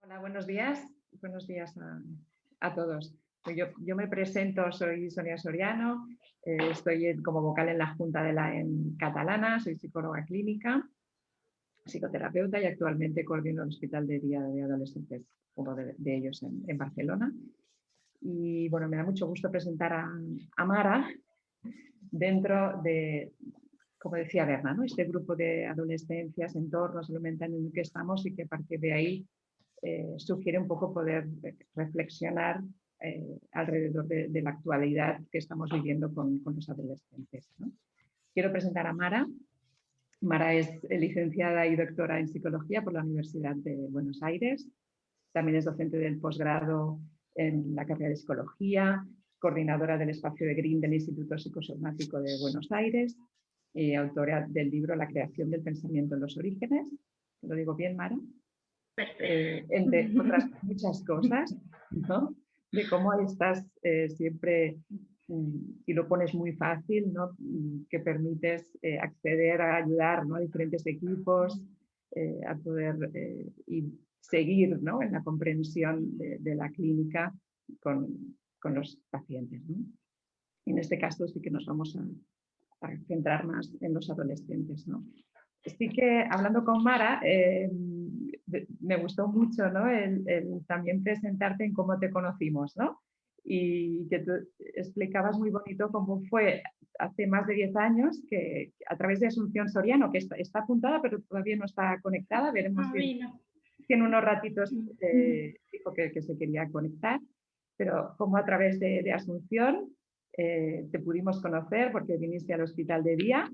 Hola, buenos días. Buenos días a todos. Yo me presento, soy Sonia Soriano, estoy como vocal en la Junta de la EN catalana, soy psicóloga clínica, psicoterapeuta y actualmente coordino el Hospital de Día de Adolescentes, uno de ellos en Barcelona. Y bueno, me da mucho gusto presentar a Mara dentro de, como decía Berna, ¿no? Este grupo de adolescencias, entornos, salud mental en el que estamos y que a partir de ahí sugiere un poco poder reflexionar alrededor de la actualidad que estamos viviendo con los adolescentes, ¿no? Quiero presentar a Mara. Mara es licenciada y doctora en psicología por la Universidad de Buenos Aires. También es docente del posgrado en la carrera de psicología, coordinadora del espacio de Green del Instituto Psicosomático de Buenos Aires y autora del libro La creación del pensamiento en los orígenes. ¿Lo digo bien, Mara? Entre otras muchas cosas, ¿no? De cómo estás siempre, y lo pones muy fácil, ¿no? Que permites acceder a ayudar, ¿no? A diferentes equipos, a poder y seguir, ¿no? En la comprensión de la clínica con los pacientes, ¿no? En este caso sí que nos vamos a centrar más en los adolescentes, ¿no? Sí que hablando con Mara, me gustó mucho, ¿no? el también presentarte en cómo te conocimos, ¿no? Y que tú explicabas muy bonito cómo fue hace más de 10 años que a través de Asunción Soriano, que está apuntada pero todavía no está conectada, veremos si en unos ratitos dijo que se quería conectar, pero como a través de Asunción te pudimos conocer porque viniste al hospital de día,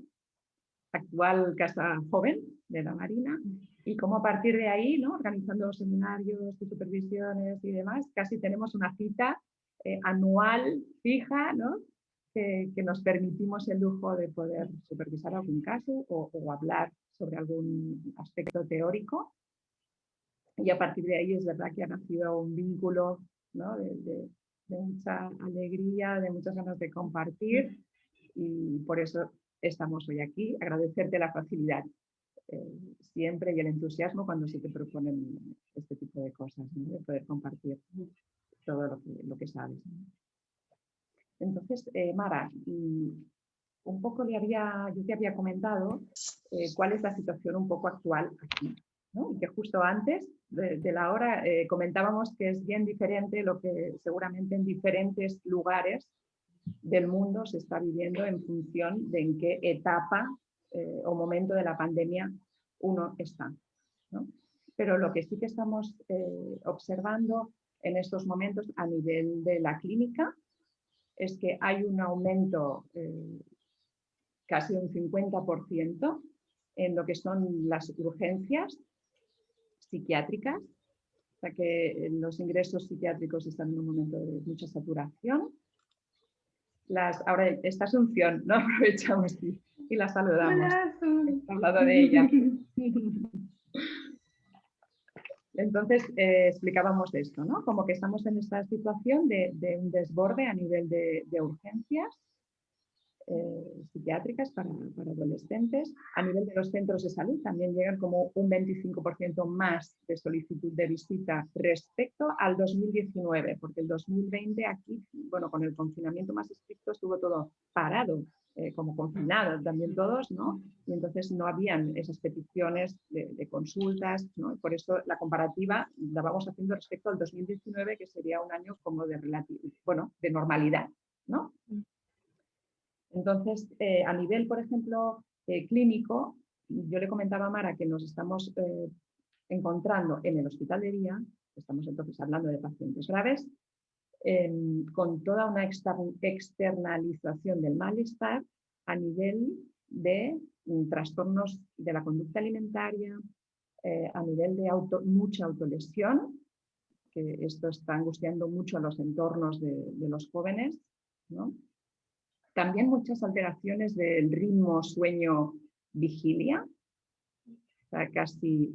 actual Casa Joven de la Marina, y cómo a partir de ahí, ¿no? Organizando seminarios y supervisiones y demás, casi tenemos una cita anual fija, ¿no? Que nos permitimos el lujo de poder supervisar algún caso o hablar sobre algún aspecto teórico. Y a partir de ahí es verdad que ha nacido un vínculo, ¿no? de mucha alegría, de muchas ganas de compartir, y por eso estamos hoy aquí. Agradecerte la facilidad siempre y el entusiasmo cuando se te proponen este tipo de cosas, ¿no? De poder compartir todo lo que sabes, ¿no? Entonces, Mara, un poco yo te había comentado cuál es la situación un poco actual aquí, ¿no? Y que justo antes de la hora comentábamos que es bien diferente lo que seguramente en diferentes lugares del mundo se está viviendo en función de en qué etapa o momento de la pandemia uno está, ¿no? Pero lo que sí que estamos observando en estos momentos a nivel de la clínica es que hay un aumento casi un 50% en lo que son las urgencias psiquiátricas, o sea que los ingresos psiquiátricos están en un momento de mucha saturación. Ahora esta Asunción, ¿no? Aprovechamos y la saludamos. Hemos hablado de ella. Entonces, explicábamos esto, ¿no? Como que estamos en esta situación de un desborde a nivel de urgencias psiquiátricas para adolescentes. A nivel de los centros de salud también llegan como un 25% más de solicitud de visita respecto al 2019, porque el 2020 aquí, bueno, con el confinamiento más estricto estuvo todo parado, como confinado también todos, ¿no? Y entonces no habían esas peticiones de consultas, ¿no? Y por eso la comparativa la vamos haciendo respecto al 2019, que sería un año como de de normalidad, ¿no? Entonces, a nivel, por ejemplo, clínico, yo le comentaba a Mara que nos estamos encontrando en el hospital de día, estamos entonces hablando de pacientes graves, con toda una externalización del malestar a nivel de trastornos de la conducta alimentaria, a nivel de mucha autolesión, que esto está angustiando mucho a los entornos de los jóvenes, ¿no? También muchas alteraciones del ritmo sueño-vigilia. O sea, casi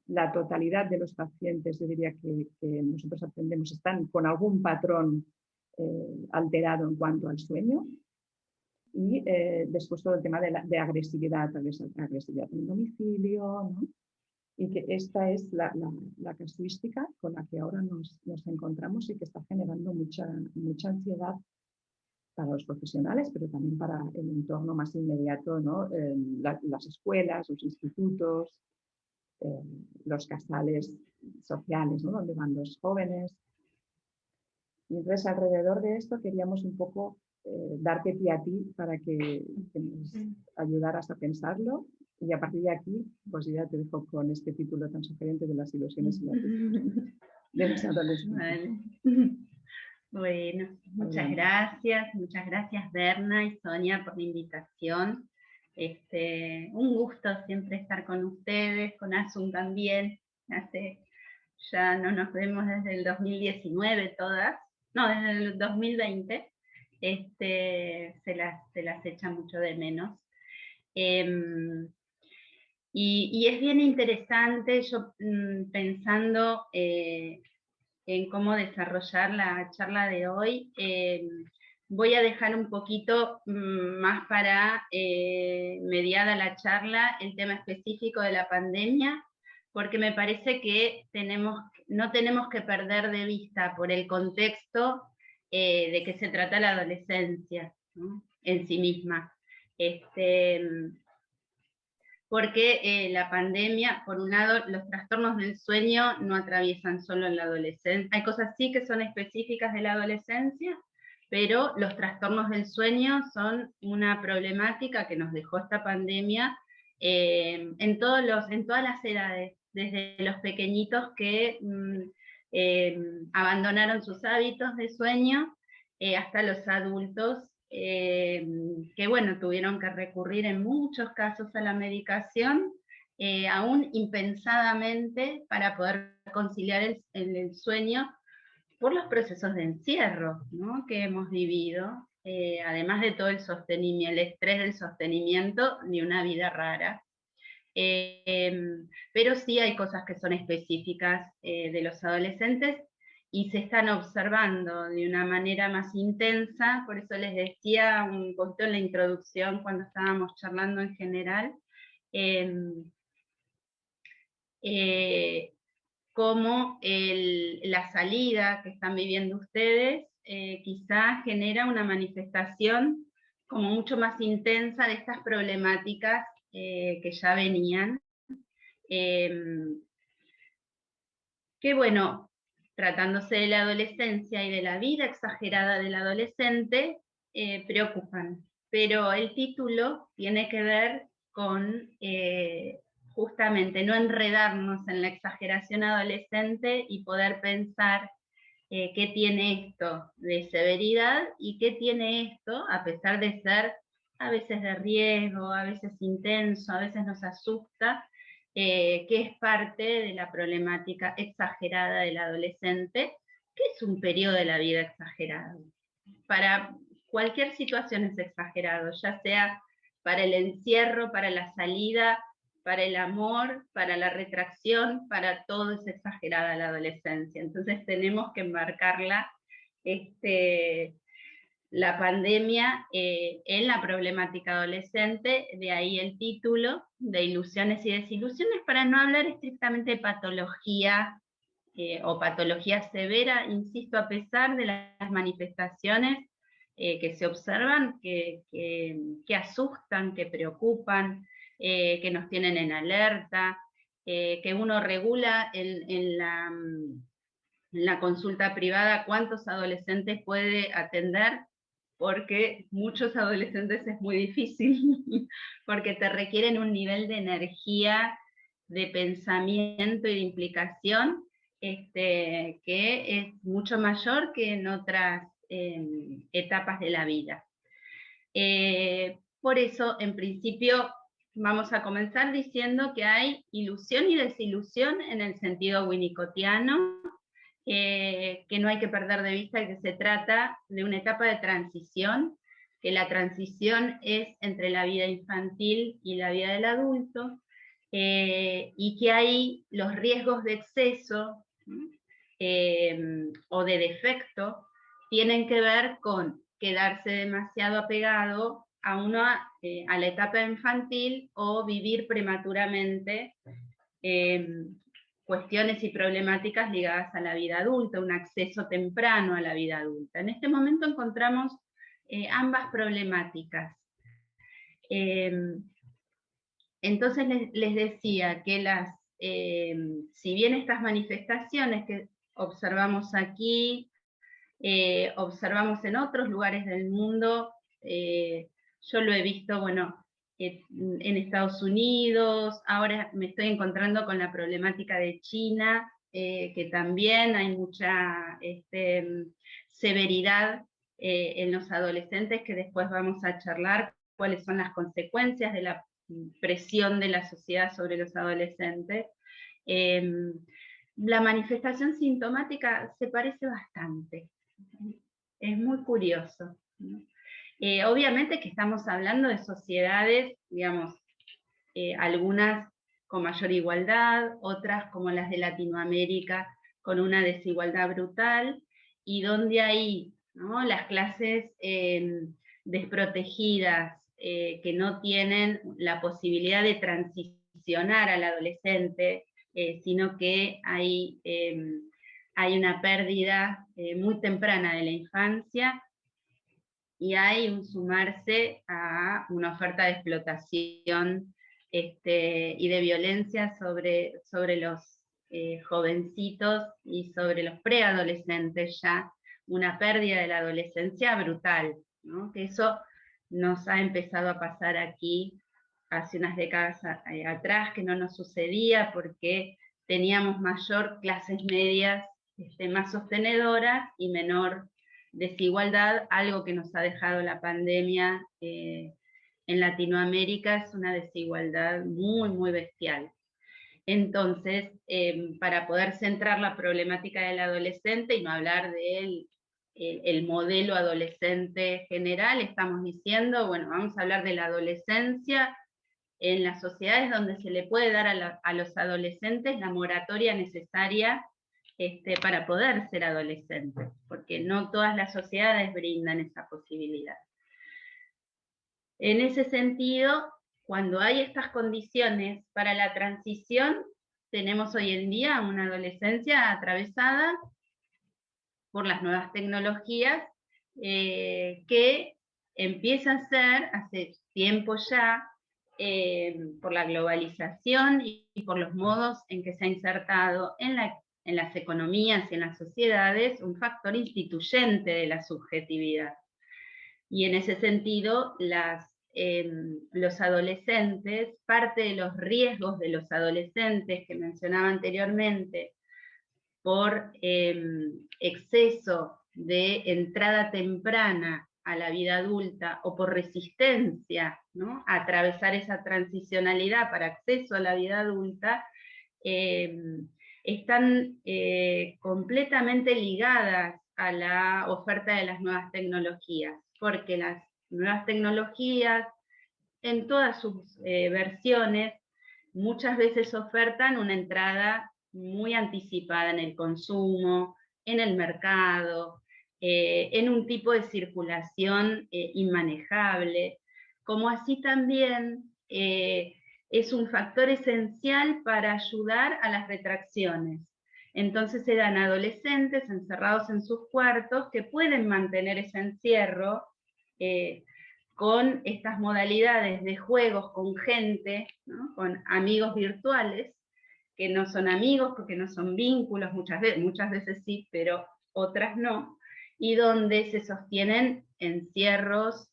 la totalidad de los pacientes, yo diría que nosotros atendemos, están con algún patrón alterado en cuanto al sueño. Y después todo el tema de agresividad, agresividad en el domicilio, ¿no? y que esta es la casuística con la que ahora nos encontramos y que está generando mucha ansiedad para los profesionales, pero también para el entorno más inmediato, ¿no? Las escuelas, los institutos, los casales sociales, ¿no? Donde van los jóvenes. Y entonces alrededor de esto queríamos un poco darte pie a ti para que nos ayudaras a pensarlo, y a partir de aquí pues ya te dejo con este título tan sugerente de las ilusiones y las ilusiones de los adolescentes. Vale. Bueno, muchas gracias Berna y Sonia por la invitación. Un gusto siempre estar con ustedes, con Asun también. Ya no nos vemos desde el 2019 todas, no, desde el 2020. Se las echa mucho de menos. Y es bien interesante, yo pensando en cómo desarrollar la charla de hoy, voy a dejar un poquito más para mediada la charla el tema específico de la pandemia, porque me parece que no tenemos que perder de vista por el contexto de que se trata la adolescencia, ¿no? En sí misma. Porque la pandemia, por un lado, los trastornos del sueño no atraviesan solo en la adolescencia. Hay cosas sí que son específicas de la adolescencia, pero los trastornos del sueño son una problemática que nos dejó esta pandemia en todas las edades, desde los pequeñitos que abandonaron sus hábitos de sueño hasta los adultos que bueno, tuvieron que recurrir en muchos casos a la medicación, aún impensadamente, para poder conciliar el sueño por los procesos de encierro, ¿no? Que hemos vivido, además de todo el estrés del sostenimiento de una vida rara. Pero sí hay cosas que son específicas de los adolescentes y se están observando de una manera más intensa. Por eso les decía un poquito en la introducción, cuando estábamos charlando en general, cómo la salida que están viviendo ustedes quizás genera una manifestación como mucho más intensa de estas problemáticas que ya venían. Que bueno, tratándose de la adolescencia y de la vida exagerada del adolescente, preocupan. Pero el título tiene que ver con justamente no enredarnos en la exageración adolescente y poder pensar qué tiene esto de severidad y qué tiene esto, a pesar de ser a veces de riesgo, a veces intenso, a veces nos asusta, que es parte de la problemática exagerada del adolescente, que es un periodo de la vida exagerado. Para cualquier situación es exagerado, ya sea para el encierro, para la salida, para el amor, para la retracción, para todo es exagerada la adolescencia. Entonces tenemos que enmarcarla, la pandemia en la problemática adolescente, de ahí el título de ilusiones y desilusiones, para no hablar estrictamente de patología o patología severa, insisto, a pesar de las manifestaciones que se observan, que asustan, que preocupan, que nos tienen en alerta, que uno regula en la consulta privada cuántos adolescentes puede atender, porque muchos adolescentes es muy difícil, porque te requieren un nivel de energía, de pensamiento y de implicación que es mucho mayor que en otras etapas de la vida. Por eso, en principio, vamos a comenzar diciendo que hay ilusión y desilusión en el sentido winnicottiano, que no hay que perder de vista que se trata de una etapa de transición, que la transición es entre la vida infantil y la vida del adulto, y que ahí los riesgos de exceso o de defecto tienen que ver con quedarse demasiado apegado a la etapa infantil o vivir prematuramente cuestiones y problemáticas ligadas a la vida adulta, un acceso temprano a la vida adulta. En este momento encontramos ambas problemáticas. Entonces les decía que si bien estas manifestaciones que observamos aquí, observamos en otros lugares del mundo, yo lo he visto, bueno, en Estados Unidos, ahora me estoy encontrando con la problemática de China, que también hay mucha severidad en los adolescentes, que después vamos a charlar cuáles son las consecuencias de la presión de la sociedad sobre los adolescentes. La manifestación sintomática se parece bastante. Es muy curioso, ¿no? Obviamente que estamos hablando de sociedades, digamos, algunas con mayor igualdad, otras como las de Latinoamérica con una desigualdad brutal, y donde hay, ¿no?, las clases desprotegidas, que no tienen la posibilidad de transicionar al adolescente, sino que hay una pérdida muy temprana de la infancia, y hay un sumarse a una oferta de explotación y de violencia sobre los jovencitos y sobre los preadolescentes, ya una pérdida de la adolescencia brutal, ¿no? Que eso nos ha empezado a pasar aquí hace unas décadas atrás, que no nos sucedía porque teníamos mayor clases medias más sostenedoras y menor desigualdad. Algo que nos ha dejado la pandemia en Latinoamérica es una desigualdad muy, muy bestial. Entonces, para poder centrar la problemática del adolescente y no hablar del el modelo adolescente general, estamos diciendo, bueno, vamos a hablar de la adolescencia en las sociedades donde se le puede dar a los adolescentes la moratoria necesaria para poder ser adolescentes, porque no todas las sociedades brindan esa posibilidad. En ese sentido, cuando hay estas condiciones para la transición, tenemos hoy en día una adolescencia atravesada por las nuevas tecnologías, que empiezan a ser, hace tiempo ya, por la globalización y por los modos en que se ha insertado en las economías y en las sociedades, un factor instituyente de la subjetividad. Y en ese sentido, los adolescentes, parte de los riesgos de los adolescentes que mencionaba anteriormente, por exceso de entrada temprana a la vida adulta o por resistencia, ¿no?, a atravesar esa transicionalidad para acceso a la vida adulta, están completamente ligadas a la oferta de las nuevas tecnologías, porque las nuevas tecnologías, en todas sus versiones, muchas veces ofertan una entrada muy anticipada en el consumo, en el mercado, en un tipo de circulación inmanejable, como así también es un factor esencial para ayudar a las retracciones. Entonces eran adolescentes encerrados en sus cuartos que pueden mantener ese encierro con estas modalidades de juegos con gente, ¿no?, con amigos virtuales, que no son amigos porque no son vínculos, muchas veces sí, pero otras no, y donde se sostienen encierros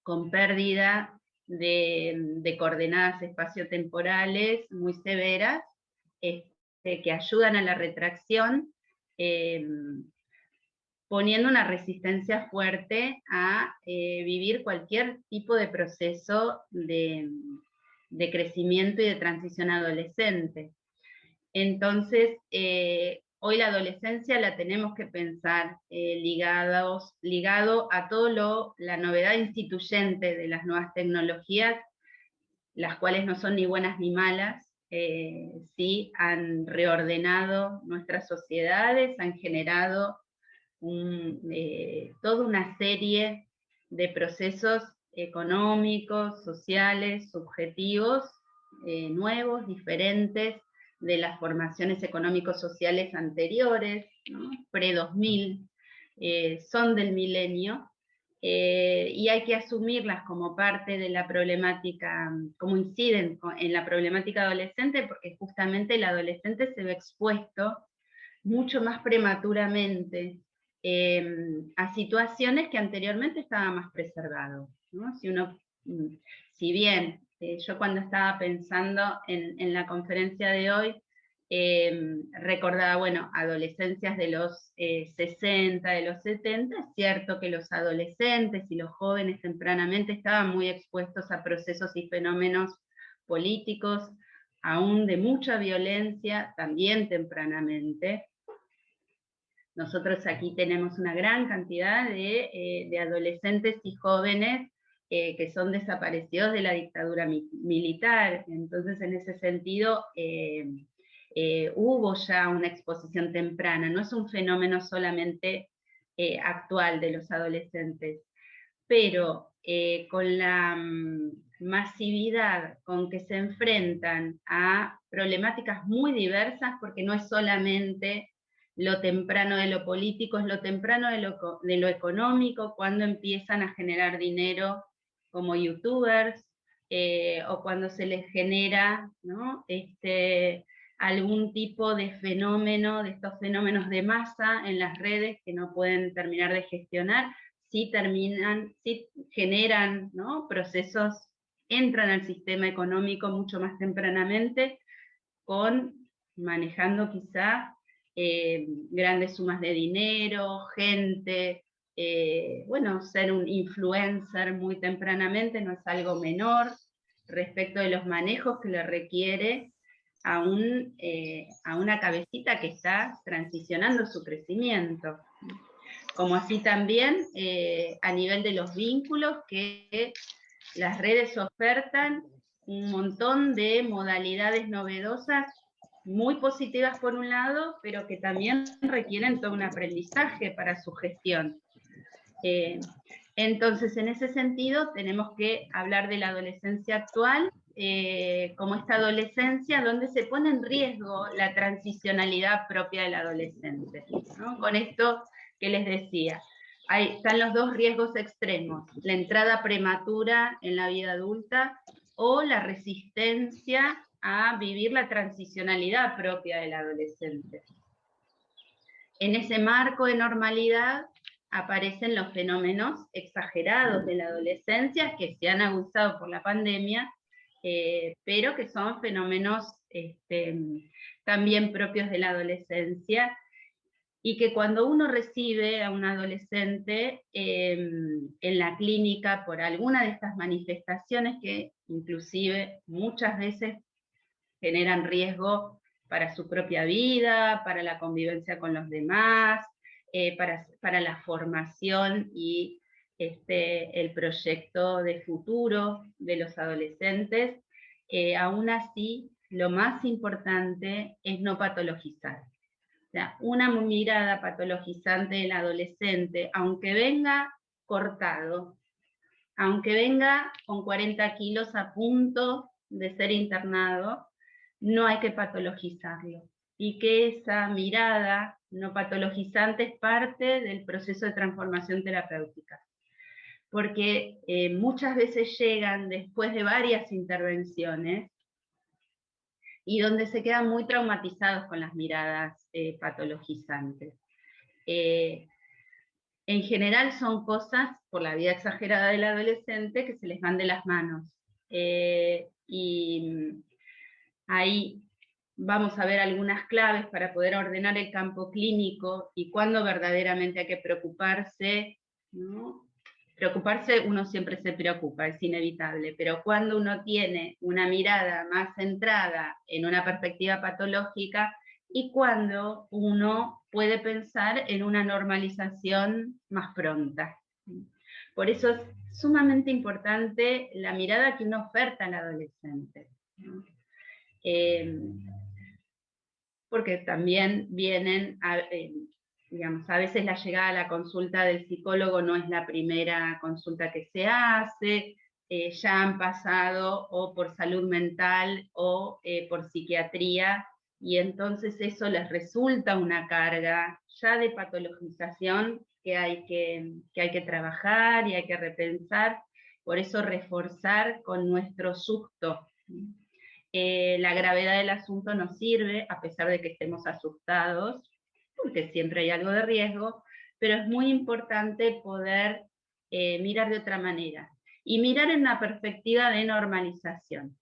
con pérdida de coordenadas espaciotemporales muy severas, que ayudan a la retracción, poniendo una resistencia fuerte a vivir cualquier tipo de proceso de crecimiento y de transición adolescente. Entonces, hoy la adolescencia la tenemos que pensar ligado a la novedad instituyente de las nuevas tecnologías, las cuales no son ni buenas ni malas, sí han reordenado nuestras sociedades, han generado toda una serie de procesos económicos, sociales, subjetivos, nuevos, diferentes de las formaciones económico-sociales anteriores, ¿no? Pre-2000, son del milenio, y hay que asumirlas como parte de la problemática, como inciden en la problemática adolescente, porque justamente el adolescente se ve expuesto mucho más prematuramente a situaciones que anteriormente estaba más preservado, ¿no? Si bien yo cuando estaba pensando en la conferencia de hoy, recordaba, bueno, adolescencias de los 60, de los 70, es cierto que los adolescentes y los jóvenes tempranamente estaban muy expuestos a procesos y fenómenos políticos, aún de mucha violencia, también tempranamente. Nosotros aquí tenemos una gran cantidad de adolescentes y jóvenes que son desaparecidos de la dictadura militar. Entonces, en ese sentido, hubo ya una exposición temprana. No es un fenómeno solamente actual de los adolescentes, pero con la masividad con que se enfrentan a problemáticas muy diversas, porque no es solamente lo temprano de lo político, es lo temprano de lo económico, cuando empiezan a generar dinero como youtubers, o cuando se les genera, ¿no? Algún tipo de fenómeno, de estos fenómenos de masa en las redes que no pueden terminar de gestionar, si generan, ¿no? Procesos, entran al sistema económico mucho más tempranamente, manejando quizá grandes sumas de dinero, gente, bueno, ser un influencer muy tempranamente no es algo menor respecto de los manejos que le requiere a una cabecita que está transicionando su crecimiento. Como así también a nivel de los vínculos, que las redes ofertan un montón de modalidades novedosas, muy positivas por un lado, pero que también requieren todo un aprendizaje para su gestión. Entonces, en ese sentido, tenemos que hablar de la adolescencia actual como esta adolescencia donde se pone en riesgo la transicionalidad propia del adolescente, ¿no? Con esto que les decía, están los dos riesgos extremos, la entrada prematura en la vida adulta o la resistencia a vivir la transicionalidad propia del adolescente. En ese marco de normalidad aparecen los fenómenos exagerados de la adolescencia que se han aguzado por la pandemia, pero que son fenómenos también propios de la adolescencia, y que cuando uno recibe a un adolescente en la clínica por alguna de estas manifestaciones, que inclusive muchas veces generan riesgo para su propia vida, para la convivencia con los demás, para la formación y el proyecto de futuro de los adolescentes, aún así lo más importante es no patologizar. O sea, una mirada patologizante del adolescente, aunque venga cortado, aunque venga con 40 kilos a punto de ser internado, no hay que patologizarlo. Y que esa mirada no patologizante es parte del proceso de transformación terapéutica. Porque muchas veces llegan después de varias intervenciones y donde se quedan muy traumatizados con las miradas patologizantes. En general son cosas, por la vida exagerada del adolescente, que se les van de las manos. Y ahí vamos a ver algunas claves para poder ordenar el campo clínico y cuándo verdaderamente hay que preocuparse, ¿no? Preocuparse, uno siempre se preocupa, es inevitable, pero cuando uno tiene una mirada más centrada en una perspectiva patológica y cuando uno puede pensar en una normalización más pronta. Por eso es sumamente importante la mirada que uno oferta al adolescente, ¿no? Porque también vienen digamos, a veces la llegada a la consulta del psicólogo no es la primera consulta que se hace, ya han pasado o por salud mental o por psiquiatría, y entonces eso les resulta una carga ya de patologización que hay que trabajar y hay que repensar. Por eso reforzar con nuestro susto. La gravedad del asunto nos sirve, a pesar de que estemos asustados, porque siempre hay algo de riesgo, pero es muy importante poder mirar de otra manera y mirar en una perspectiva de normalización.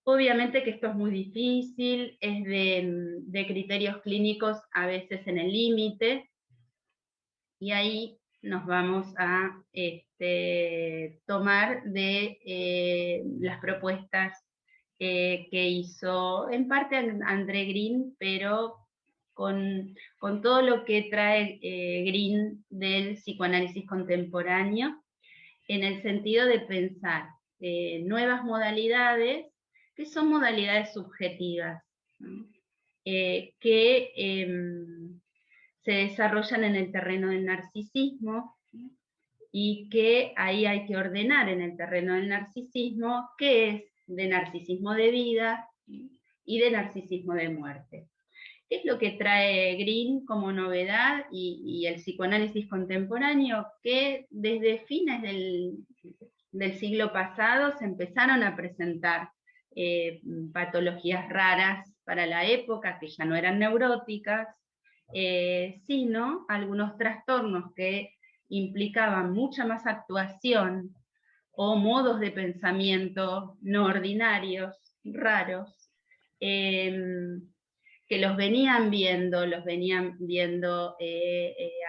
Obviamente que esto es muy difícil, es de criterios clínicos a veces en el límite, y ahí nos vamos a tomar de las propuestas que hizo en parte André Green, pero con todo lo que trae Green del psicoanálisis contemporáneo, en el sentido de pensar nuevas modalidades, que son modalidades subjetivas, ¿no? Que se desarrollan en el terreno del narcisismo, y que ahí hay que ordenar en el terreno del narcisismo qué es de narcisismo de vida y de narcisismo de muerte. ¿Qué es lo que trae Green como novedad y el psicoanálisis contemporáneo? Que desde fines del siglo pasado se empezaron a presentar patologías raras para la época, que ya no eran neuróticas, sino algunos trastornos que implicaban mucha más actuación o modos de pensamiento no ordinarios, raros, que los venían viendo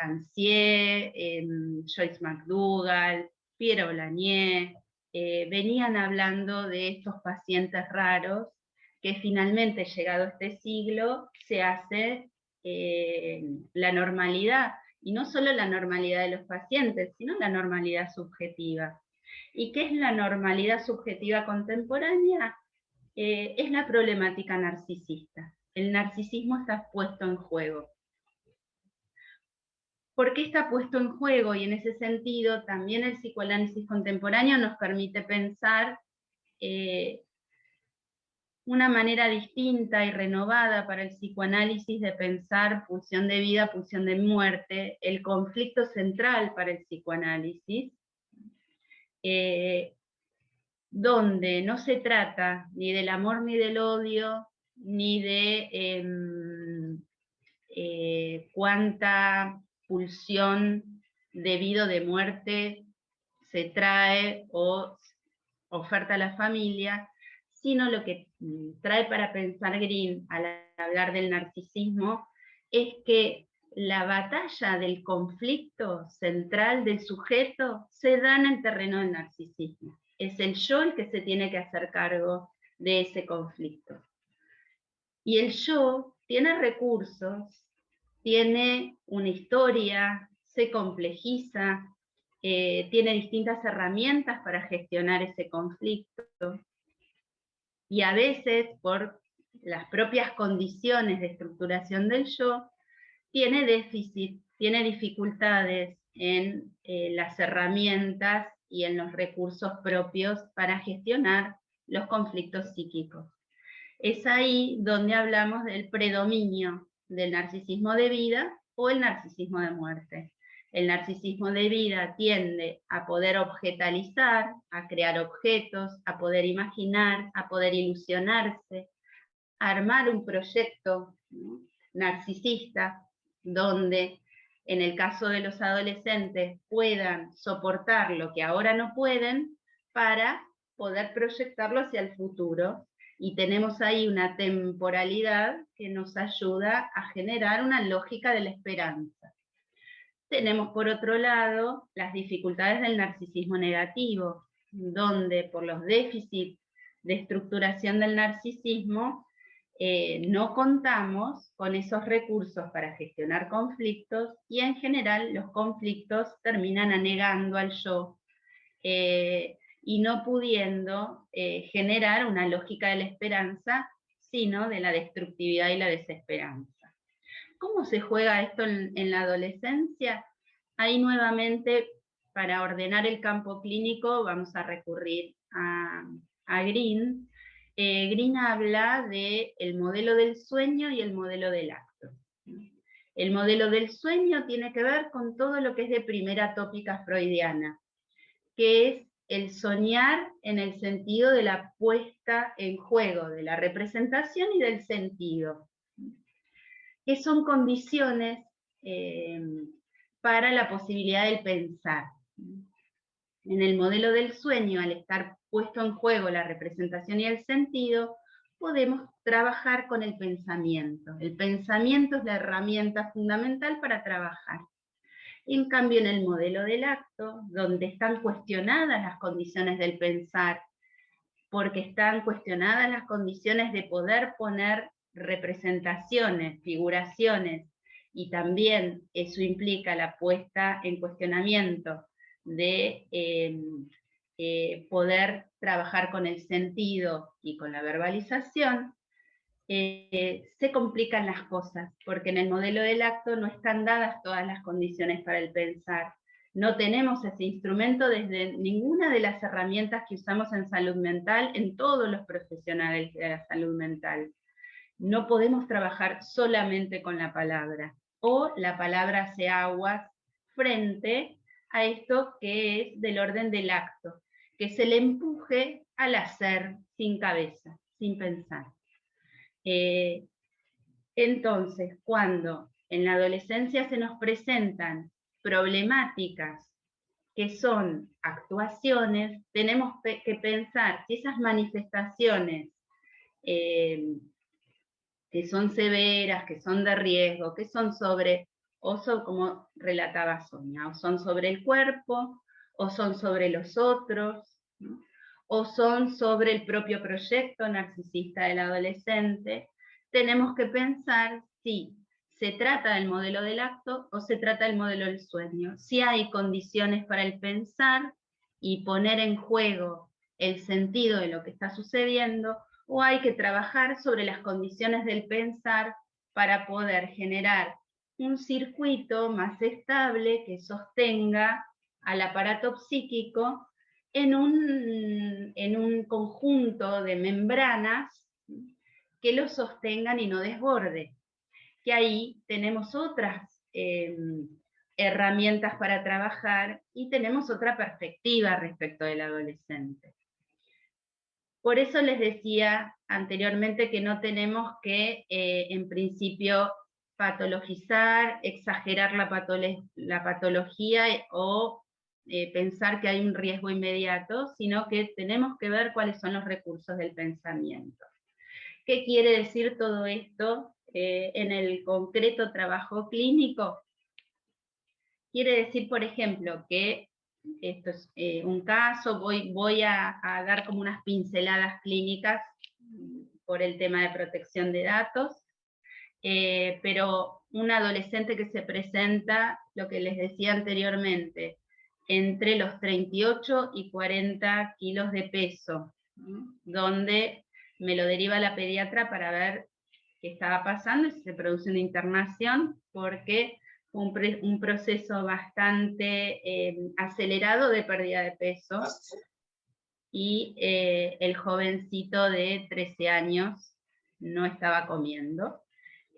Ancier, Joyce McDougall, Pierre Blanier, venían hablando de estos pacientes raros que finalmente, llegado este siglo, se hace la normalidad, y no solo la normalidad de los pacientes, sino la normalidad subjetiva. ¿Y qué es la normalidad subjetiva contemporánea? Es la problemática narcisista. El narcisismo está puesto en juego. ¿Por qué está puesto en juego? Y en ese sentido también el psicoanálisis contemporáneo nos permite pensar una manera distinta y renovada para el psicoanálisis de pensar pulsión de vida, pulsión de muerte, el conflicto central para el psicoanálisis, donde no se trata ni del amor ni del odio, ni de cuánta pulsión de vida o de muerte se trae o oferta a la familia, sino lo que trae para pensar Green al hablar del narcisismo es que la batalla del conflicto central del sujeto se da en el terreno del narcisismo. Es el yo el que se tiene que hacer cargo de ese conflicto. Y el yo tiene recursos, tiene una historia, se complejiza, tiene distintas herramientas para gestionar ese conflicto, y a veces por las propias condiciones de estructuración del yo, tiene déficit, tiene dificultades en las herramientas y en los recursos propios para gestionar los conflictos psíquicos. Es ahí donde hablamos del predominio del narcisismo de vida o el narcisismo de muerte. El narcisismo de vida tiende a poder objetalizar, a crear objetos, a poder imaginar, a poder ilusionarse, a armar un proyecto, ¿no?, narcisista, donde en el caso de los adolescentes puedan soportar lo que ahora no pueden para poder proyectarlo hacia el futuro. Y tenemos ahí una temporalidad que nos ayuda a generar una lógica de la esperanza. Tenemos por otro lado las dificultades del narcisismo negativo, donde por los déficits de estructuración del narcisismo no contamos con esos recursos para gestionar conflictos, y en general los conflictos terminan anegando al yo y no pudiendo generar una lógica de la esperanza, sino de la destructividad y la desesperanza. ¿Cómo se juega esto en la adolescencia? Ahí nuevamente para ordenar el campo clínico vamos a recurrir a Green. Green habla del modelo del sueño y el modelo del acto. El modelo del sueño tiene que ver con todo lo que es de primera tópica freudiana, que es el soñar en el sentido de la puesta en juego, de la representación y del sentido, que son condiciones para la posibilidad del pensar. En el modelo del sueño, al estar puesto en juego la representación y el sentido, podemos trabajar con el pensamiento. El pensamiento es la herramienta fundamental para trabajar. En cambio, en el modelo del acto, donde están cuestionadas las condiciones del pensar, porque están cuestionadas las condiciones de poder poner representaciones, figuraciones, y también eso implica la puesta en cuestionamiento de poder trabajar con el sentido y con la verbalización, se complican las cosas, porque en el modelo del acto no están dadas todas las condiciones para el pensar. No tenemos ese instrumento desde ninguna de las herramientas que usamos en salud mental, en todos los profesionales de la salud mental. No podemos trabajar solamente con la palabra, o la palabra hace aguas frente a esto que es del orden del acto, que es el empuje al hacer sin cabeza, sin pensar. Entonces, cuando en la adolescencia se nos presentan problemáticas que son actuaciones, tenemos que pensar si esas manifestaciones que son severas, que son de riesgo, que son sobre, o son como relataba Sonia, o son sobre el cuerpo, o son sobre los otros, ¿no? O son sobre el propio proyecto narcisista del adolescente. Tenemos que pensar si se trata del modelo del acto o se trata del modelo del sueño, si hay condiciones para el pensar y poner en juego el sentido de lo que está sucediendo, o hay que trabajar sobre las condiciones del pensar para poder generar un circuito más estable que sostenga al aparato psíquico en un conjunto de membranas que lo sostengan y no desborde. Que ahí tenemos otras herramientas para trabajar y tenemos otra perspectiva respecto del adolescente. Por eso les decía anteriormente que no tenemos que, en principio, patologizar, exagerar la patología o pensar que hay un riesgo inmediato, sino que tenemos que ver cuáles son los recursos del pensamiento. ¿Qué quiere decir todo esto en el concreto trabajo clínico? Quiere decir, por ejemplo, que esto es un caso, voy a dar como unas pinceladas clínicas por el tema de protección de datos, pero un adolescente que se presenta, lo que les decía anteriormente, entre los 38 y 40 kilos de peso, ¿no? Donde me lo deriva la pediatra para ver qué estaba pasando y si se produce una internación, porque un proceso bastante acelerado de pérdida de peso, y el jovencito de 13 años no estaba comiendo,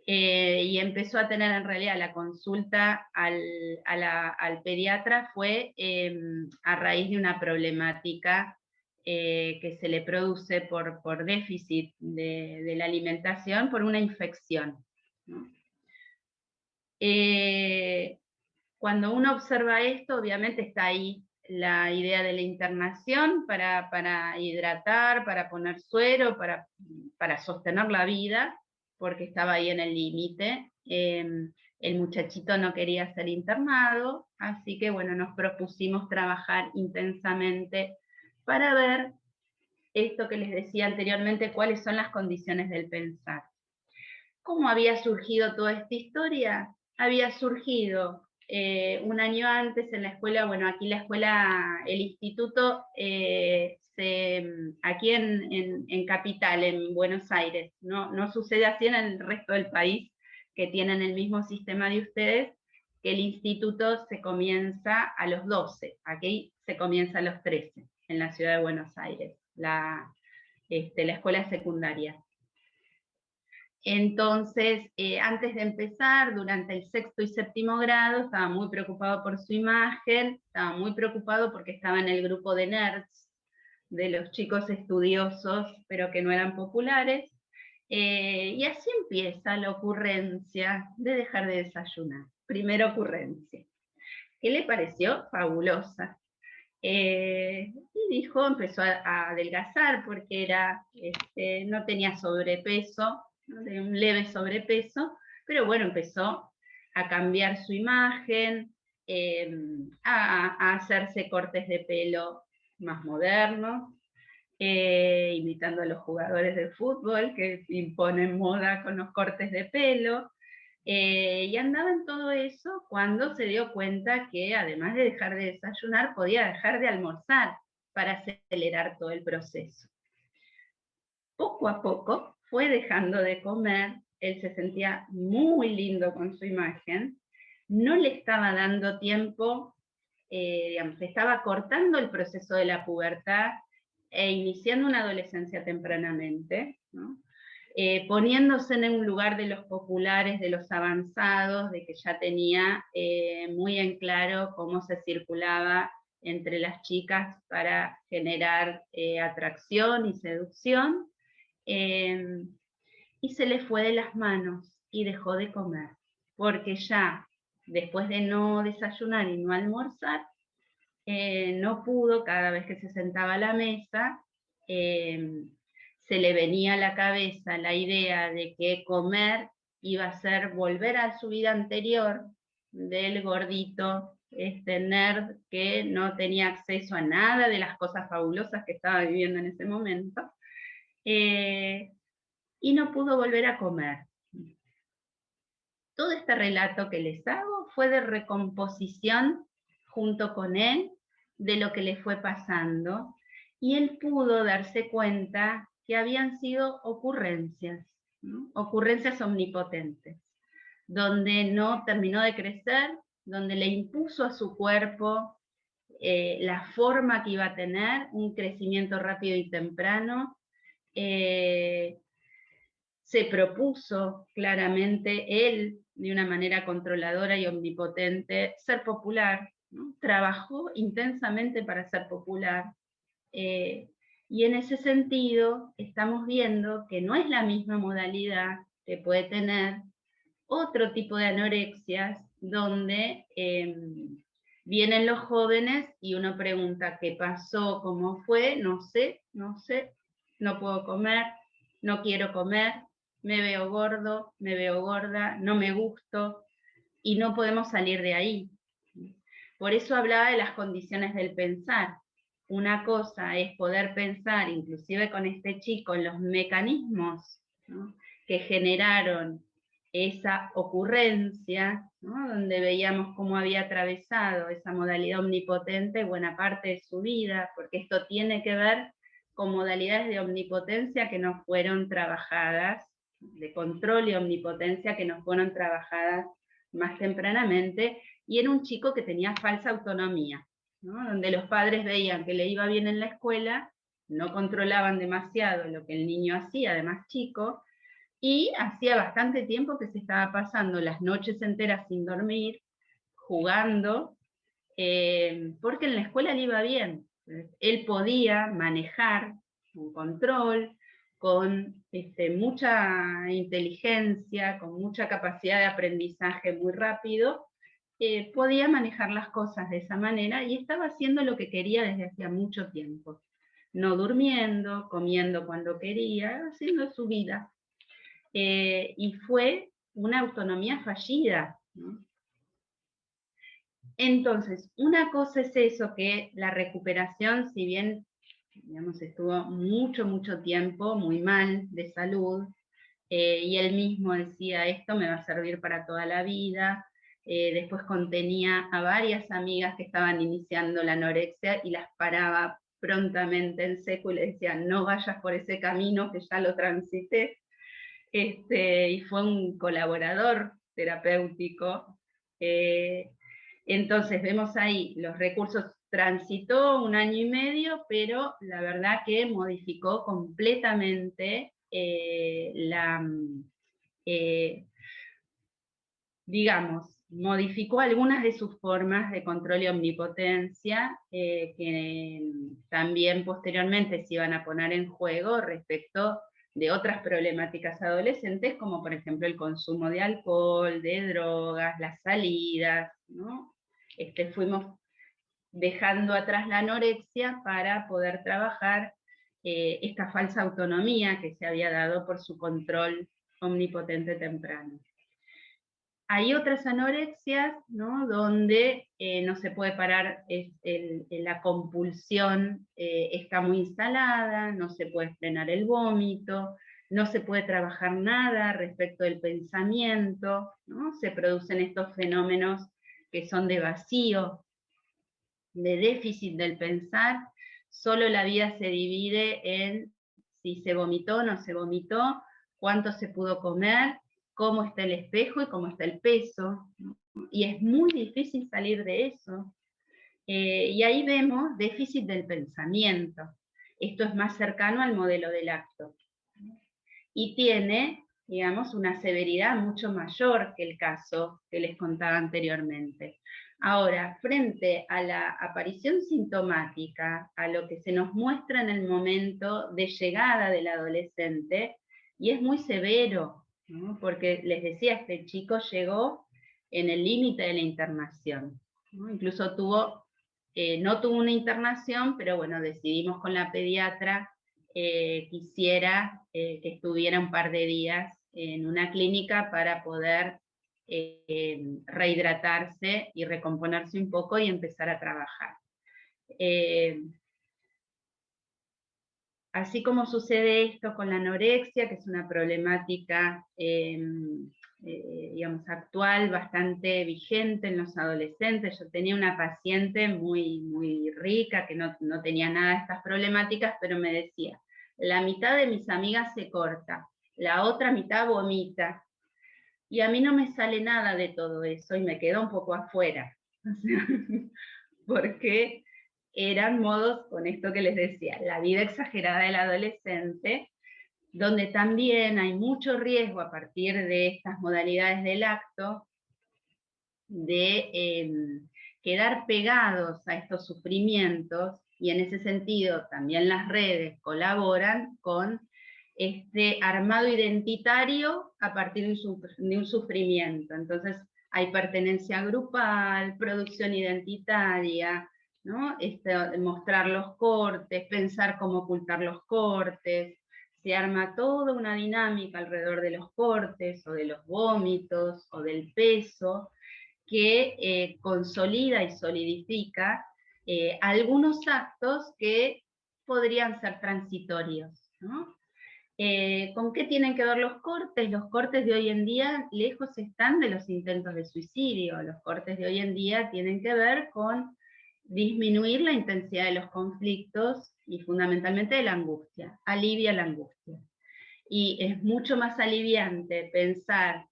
y empezó a tener en realidad la consulta al pediatra fue a raíz de una problemática que se le produce por déficit de la alimentación, por una infección, ¿no? Cuando uno observa esto, obviamente está ahí la idea de la internación para hidratar, para poner suero, para sostener la vida, porque estaba ahí en el límite. El muchachito no quería ser internado, así que bueno, nos propusimos trabajar intensamente para ver esto que les decía anteriormente, cuáles son las condiciones del pensar. ¿Cómo había surgido toda esta historia? Había surgido un año antes en la escuela, bueno, aquí la escuela, el instituto, aquí en Capital, en Buenos Aires, no sucede así en el resto del país, que tienen el mismo sistema de ustedes, que el instituto se comienza a los 12, aquí se comienza a los 13, en la ciudad de Buenos Aires, la escuela secundaria. Entonces, antes de empezar, durante el sexto y séptimo grado, estaba muy preocupado por su imagen, estaba muy preocupado porque estaba en el grupo de nerds, de los chicos estudiosos, pero que no eran populares, y así empieza la ocurrencia de dejar de desayunar. Primera ocurrencia. ¿Qué le pareció? Fabulosa. Y dijo, empezó a adelgazar porque no tenía sobrepeso, ¿no? De un leve sobrepeso, pero bueno, empezó a cambiar su imagen, a hacerse cortes de pelo más modernos, imitando a los jugadores de fútbol que imponen moda con los cortes de pelo, y andaba en todo eso cuando se dio cuenta que además de dejar de desayunar, podía dejar de almorzar para acelerar todo el proceso. Poco a poco fue dejando de comer, él se sentía muy lindo con su imagen, no le estaba dando tiempo, digamos, estaba cortando el proceso de la pubertad e iniciando una adolescencia tempranamente, ¿no? Poniéndose en un lugar de los populares, de los avanzados, de que ya tenía muy en claro cómo se circulaba entre las chicas para generar atracción y seducción, y se le fue de las manos y dejó de comer, porque ya después de no desayunar y no almorzar, no pudo, cada vez que se sentaba a la mesa, se le venía a la cabeza la idea de que comer iba a ser volver a su vida anterior del gordito, nerd que no tenía acceso a nada de las cosas fabulosas que estaba viviendo en ese momento, y no pudo volver a comer. Todo este relato que les hago fue de recomposición junto con él de lo que le fue pasando, y él pudo darse cuenta que habían sido ocurrencias, ¿no? Ocurrencias omnipotentes, donde no terminó de crecer, donde le impuso a su cuerpo la forma que iba a tener, un crecimiento rápido y temprano. Se propuso claramente él, de una manera controladora y omnipotente, ser popular, ¿no? Trabajó intensamente para ser popular, y en ese sentido estamos viendo que no es la misma modalidad que puede tener otro tipo de anorexias, donde vienen los jóvenes y uno pregunta qué pasó, cómo fue, no sé, no puedo comer, no quiero comer, me veo gordo, me veo gorda, no me gusto, y no podemos salir de ahí. Por eso hablaba de las condiciones del pensar. Una cosa es poder pensar, inclusive con este chico, en los mecanismos, ¿no?, que generaron esa ocurrencia, ¿no?, donde veíamos cómo había atravesado esa modalidad omnipotente buena parte de su vida, porque esto tiene que ver con modalidades de omnipotencia que no fueron trabajadas, de control y omnipotencia que no fueron trabajadas más tempranamente, y era un chico que tenía falsa autonomía, ¿no?, donde los padres veían que le iba bien en la escuela, no controlaban demasiado lo que el niño hacía, además chico, y hacía bastante tiempo que se estaba pasando las noches enteras sin dormir, jugando, porque en la escuela le iba bien. Él podía manejar un control, con mucha inteligencia, con mucha capacidad de aprendizaje muy rápido, podía manejar las cosas de esa manera y estaba haciendo lo que quería desde hacía mucho tiempo. No durmiendo, comiendo cuando quería, haciendo su vida. Y fue una autonomía fallida, ¿no? Entonces, una cosa es eso, que la recuperación, si bien, digamos, estuvo mucho tiempo muy mal de salud, y él mismo decía, esto me va a servir para toda la vida. Después contenía a varias amigas que estaban iniciando la anorexia y las paraba prontamente en seco y le decía, no vayas por ese camino que ya lo transité. Y fue un colaborador terapéutico Entonces vemos ahí los recursos, transitó 1 año y medio, pero la verdad que modificó completamente digamos, modificó algunas de sus formas de control y omnipotencia, que también posteriormente se iban a poner en juego respecto de otras problemáticas adolescentes, como por ejemplo el consumo de alcohol, de drogas, las salidas, ¿no? Fuimos dejando atrás la anorexia para poder trabajar esta falsa autonomía que se había dado por su control omnipotente temprano. Hay otras anorexias, ¿no? Donde no se puede parar, la compulsión está muy instalada, no se puede frenar el vómito, no se puede trabajar nada respecto del pensamiento, ¿no? Se producen estos fenómenos que son de vacío, de déficit del pensar. Solo la vida se divide en si se vomitó o no se vomitó, cuánto se pudo comer, cómo está el espejo y cómo está el peso, ¿no? Y es muy difícil salir de eso. Y ahí vemos déficit del pensamiento. Esto es más cercano al modelo del acto. Y tiene, digamos, una severidad mucho mayor que el caso que les contaba anteriormente. Ahora, frente a la aparición sintomática, a lo que se nos muestra en el momento de llegada del adolescente, y es muy severo, ¿no? Porque les decía, este chico llegó en el límite de la internación, ¿no? Incluso no tuvo una internación, pero bueno, decidimos con la pediatra quisiera que estuviera un par de días en una clínica para poder rehidratarse y recomponerse un poco y empezar a trabajar. Así como sucede esto con la anorexia, que es una problemática digamos, actual, bastante vigente en los adolescentes. Yo tenía una paciente muy, muy rica, que no tenía nada de estas problemáticas, pero me decía, la mitad de mis amigas se corta, la otra mitad vomita, y a mí no me sale nada de todo eso, y me quedo un poco afuera. O sea, porque eran modos, con esto que les decía, la vida exagerada del adolescente, donde también hay mucho riesgo a partir de estas modalidades del acto de quedar pegados a estos sufrimientos, y en ese sentido también las redes colaboran con este armado identitario a partir de un sufrimiento. Entonces hay pertenencia grupal, producción identitaria, ¿no? Mostrar los cortes, pensar cómo ocultar los cortes, se arma toda una dinámica alrededor de los cortes, o de los vómitos, o del peso, que consolida y solidifica algunos actos que podrían ser transitorios, ¿no? ¿Con qué tienen que ver los cortes? Los cortes de hoy en día lejos están de los intentos de suicidio. Los cortes de hoy en día tienen que ver con disminuir la intensidad de los conflictos y fundamentalmente de la angustia, alivia la angustia. Y es mucho más aliviante pensar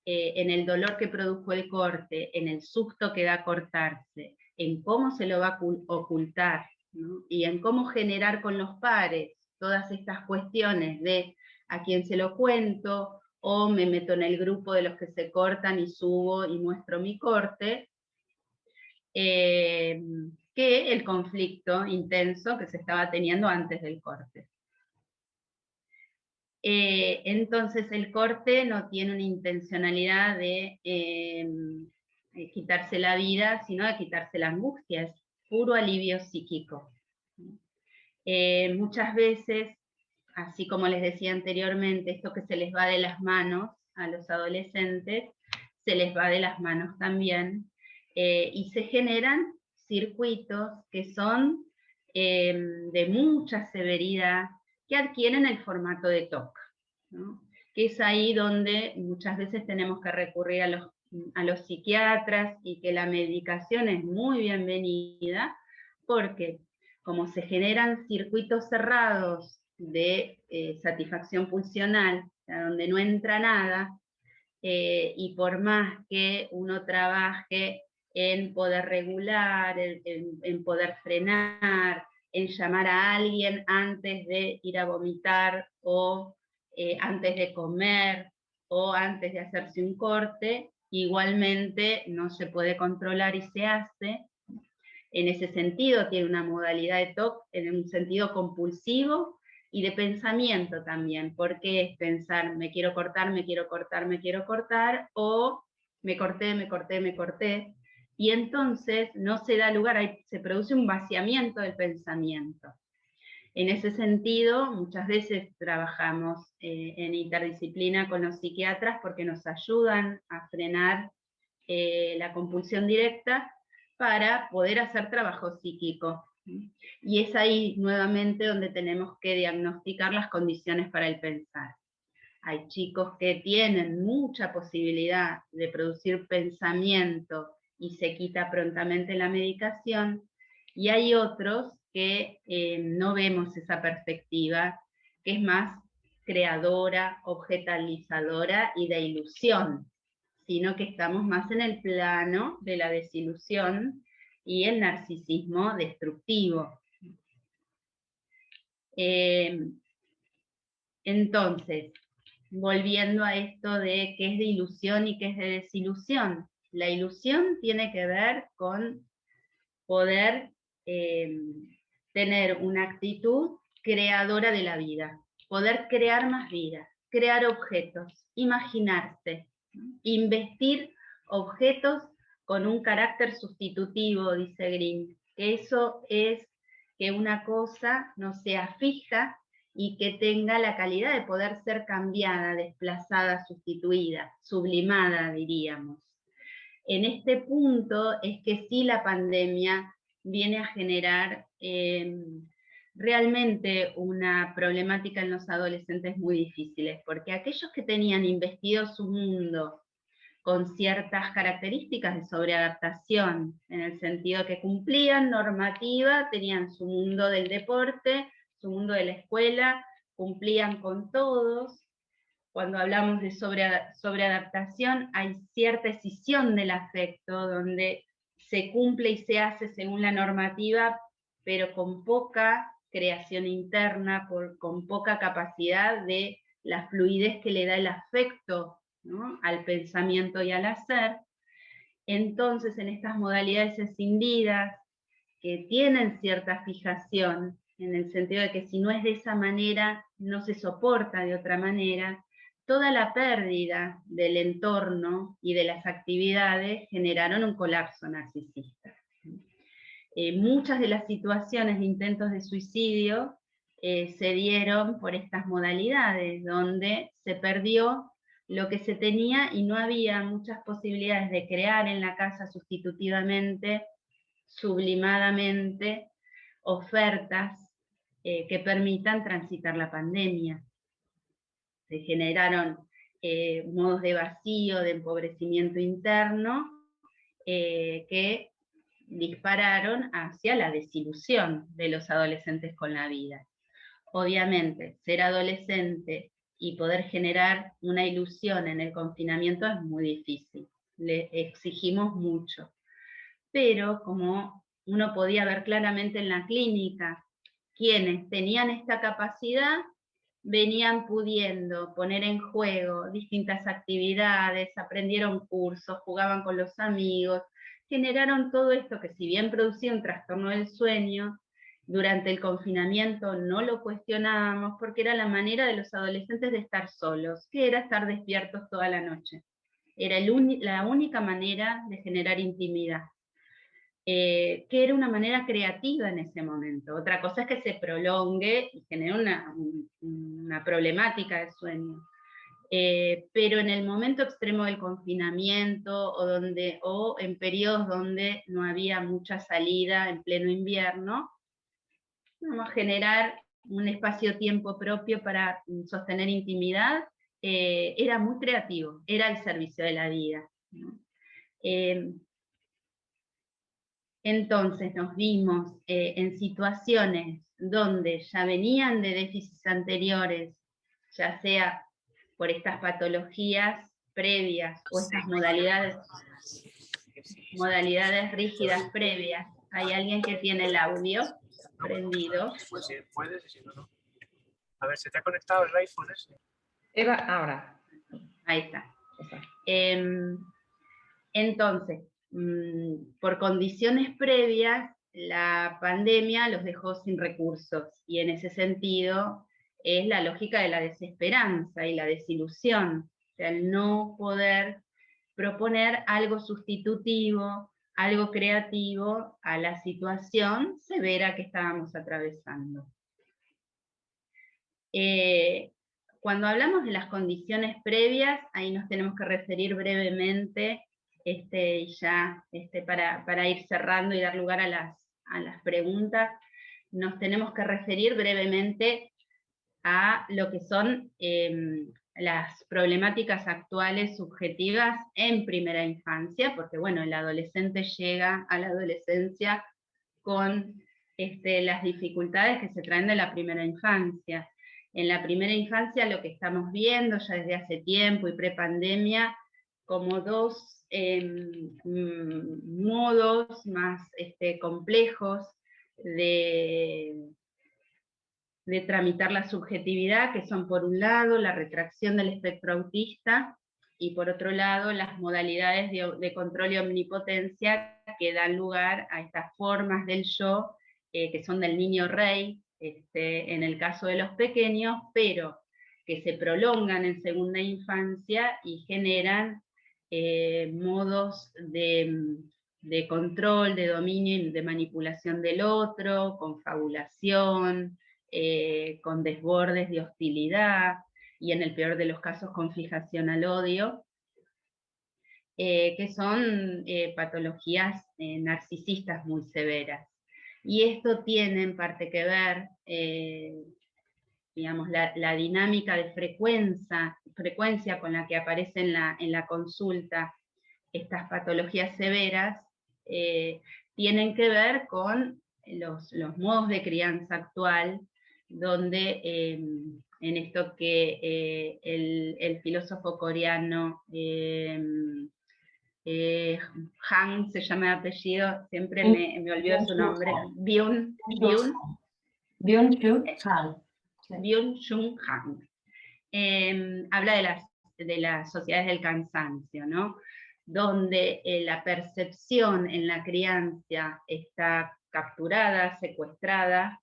en el dolor que produjo el corte, en el susto que da cortarse, en cómo se lo va a ocultar, ¿no? Y en cómo generar con los pares todas estas cuestiones de a quién se lo cuento, o me meto en el grupo de los que se cortan y subo y muestro mi corte, que el conflicto intenso que se estaba teniendo antes del corte. Entonces el corte no tiene una intencionalidad de quitarse la vida, sino de quitarse la angustia, es puro alivio psíquico. Muchas veces, así como les decía anteriormente, esto que se les va de las manos a los adolescentes, se les va de las manos también, y se generan circuitos que son de mucha severidad, que adquieren el formato de TOC, ¿no? Que es ahí donde muchas veces tenemos que recurrir a los psiquiatras, y que la medicación es muy bienvenida, porque como se generan circuitos cerrados de satisfacción pulsional, donde no entra nada, y por más que uno trabaje en poder regular, en poder frenar, en llamar a alguien antes de ir a vomitar o antes de comer o antes de hacerse un corte, igualmente no se puede controlar y se hace. En ese sentido tiene una modalidad de TOC en un sentido compulsivo y de pensamiento también, porque es pensar, me quiero cortar, me quiero cortar, me quiero cortar, o me corté, me corté, me corté, y entonces no se da lugar, se produce un vaciamiento del pensamiento. En ese sentido, muchas veces trabajamos en interdisciplina con los psiquiatras porque nos ayudan a frenar la compulsión directa para poder hacer trabajo psíquico. Y es ahí nuevamente donde tenemos que diagnosticar las condiciones para el pensar. Hay chicos que tienen mucha posibilidad de producir pensamiento y se quita prontamente la medicación, y hay otros que no vemos esa perspectiva, que es más creadora, objetalizadora y de ilusión, sino que estamos más en el plano de la desilusión y el narcisismo destructivo. Entonces, volviendo a esto de qué es de ilusión y qué es de desilusión. La ilusión tiene que ver con poder tener una actitud creadora de la vida, poder crear más vida, crear objetos, imaginarse, investir objetos con un carácter sustitutivo, dice Green, que eso es que una cosa no sea fija y que tenga la calidad de poder ser cambiada, desplazada, sustituida, sublimada, diríamos. En este punto es que sí la pandemia viene a generar realmente una problemática en los adolescentes muy difíciles, porque aquellos que tenían investido su mundo con ciertas características de sobreadaptación, en el sentido que cumplían normativa, tenían su mundo del deporte, su mundo de la escuela, cumplían con todos. Cuando hablamos de sobreadaptación, hay cierta escisión del afecto, donde se cumple y se hace según la normativa, pero con poca creación interna, con poca capacidad de la fluidez que le da el afecto, ¿no?, al pensamiento y al hacer. Entonces, en estas modalidades escindidas, que tienen cierta fijación, en el sentido de que si no es de esa manera, no se soporta de otra manera, toda la pérdida del entorno y de las actividades generaron un colapso narcisista. Muchas de las situaciones de intentos de suicidio se dieron por estas modalidades, donde se perdió lo que se tenía y no había muchas posibilidades de crear en la casa sustitutivamente, sublimadamente, ofertas que permitan transitar la pandemia. Se generaron modos de vacío, de empobrecimiento interno, que dispararon hacia la desilusión de los adolescentes con la vida. Obviamente, ser adolescente y poder generar una ilusión en el confinamiento es muy difícil, le exigimos mucho. Pero como uno podía ver claramente en la clínica, quienes tenían esta capacidad venían pudiendo poner en juego distintas actividades, aprendieron cursos, jugaban con los amigos, generaron todo esto que si bien producía un trastorno del sueño, durante el confinamiento no lo cuestionábamos porque era la manera de los adolescentes de estar solos, que era estar despiertos toda la noche. Era la única manera de generar intimidad. Que era una manera creativa en ese momento. Otra cosa es que se prolongue y genere una problemática de sueño. Pero en el momento extremo del confinamiento o en periodos donde no había mucha salida en pleno invierno, vamos a generar un espacio-tiempo propio para sostener intimidad, era muy creativo, era al servicio de la vida, ¿no? Entonces nos vimos en situaciones donde ya venían de déficits anteriores, ya sea por estas patologías previas o estas modalidades rígidas previas. ¿Hay alguien que tiene el audio prendido? Pues si puedes y si no, no. A ver, ¿se te ha conectado el iPhone ese? Eva, ahora. Ahí está. Entonces, por condiciones previas, la pandemia los dejó sin recursos, y en ese sentido es la lógica de la desesperanza y la desilusión, o sea, el no poder proponer algo sustitutivo, algo creativo a la situación severa que estábamos atravesando. Cuando hablamos de las condiciones previas, ahí nos tenemos que referir brevemente, para ir cerrando y dar lugar a las preguntas, nos tenemos que referir brevemente a lo que son las problemáticas actuales subjetivas en primera infancia, porque bueno, el adolescente llega a la adolescencia con las dificultades que se traen de la primera infancia. En la primera infancia lo que estamos viendo ya desde hace tiempo y prepandemia, como dos modos más complejos de tramitar la subjetividad, que son por un lado la retracción del espectro autista y por otro lado las modalidades de control y omnipotencia que dan lugar a estas formas del yo, que son del niño rey, en el caso de los pequeños, pero que se prolongan en segunda infancia y generan modos de control, de dominio y de manipulación del otro, confabulación, con desbordes de hostilidad, y en el peor de los casos con fijación al odio, que son patologías narcisistas muy severas. Y esto tiene en parte que ver, digamos, la dinámica de frecuencia con la que aparecen en la consulta estas patologías severas, tienen que ver con los modos de crianza actual, donde en esto que el filósofo coreano Han, se llama de apellido, siempre me olvido su nombre, Byung-Chul Han, habla de las sociedades del cansancio, ¿no? Donde la percepción en la crianza está capturada, secuestrada,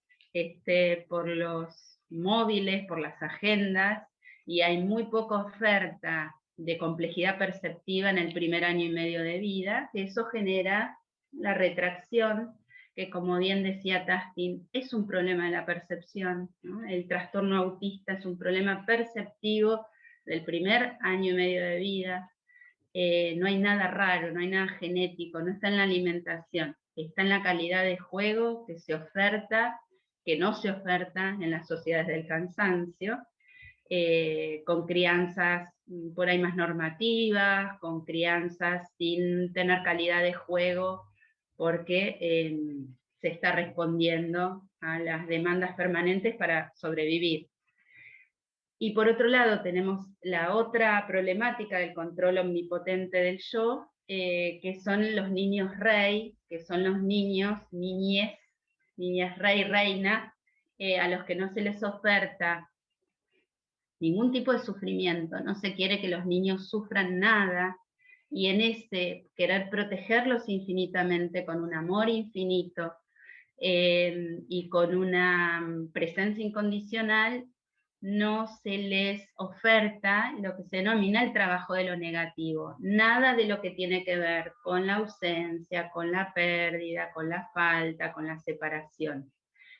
por los móviles, por las agendas, y hay muy poca oferta de complejidad perceptiva en el primer año y medio de vida, que eso genera la retracción, que como bien decía Taskin, es un problema de la percepción, ¿no? El trastorno autista es un problema perceptivo del primer año y medio de vida. No hay nada raro, no hay nada genético, no está en la alimentación, está en la calidad de juego que se oferta, que no se oferta en las sociedades del cansancio, con crianzas por ahí más normativas, con crianzas sin tener calidad de juego, porque se está respondiendo a las demandas permanentes para sobrevivir. Y por otro lado tenemos la otra problemática del control omnipotente del yo, que son los niños rey, que son los niñas rey, reina, a los que no se les oferta ningún tipo de sufrimiento, no se quiere que los niños sufran nada, y en ese querer protegerlos infinitamente, con un amor infinito, y con una presencia incondicional, no se les oferta lo que se denomina el trabajo de lo negativo, nada de lo que tiene que ver con la ausencia, con la pérdida, con la falta, con la separación.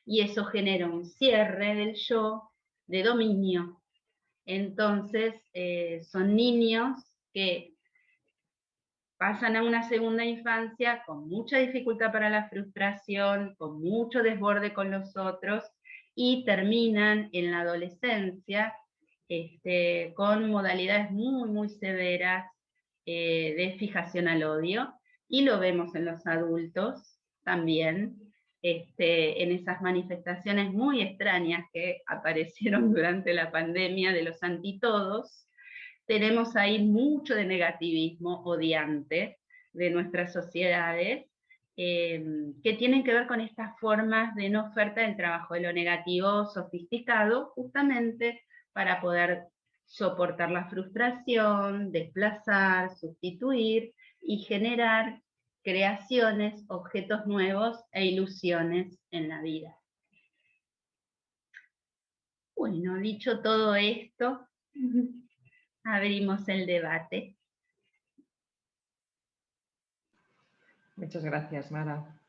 Y eso genera un cierre del yo de dominio. Entonces, son niños que pasan a una segunda infancia con mucha dificultad para la frustración, con mucho desborde con los otros, y terminan en la adolescencia con modalidades muy, muy severas de fijación al odio, y lo vemos en los adultos también, en esas manifestaciones muy extrañas que aparecieron durante la pandemia de los antitodos, tenemos ahí mucho de negativismo odiante de nuestras sociedades, que tienen que ver con estas formas de no oferta del trabajo, de lo negativo sofisticado, justamente para poder soportar la frustración, desplazar, sustituir y generar creaciones, objetos nuevos e ilusiones en la vida. Bueno, dicho todo esto, abrimos el debate. Muchas gracias, Mara.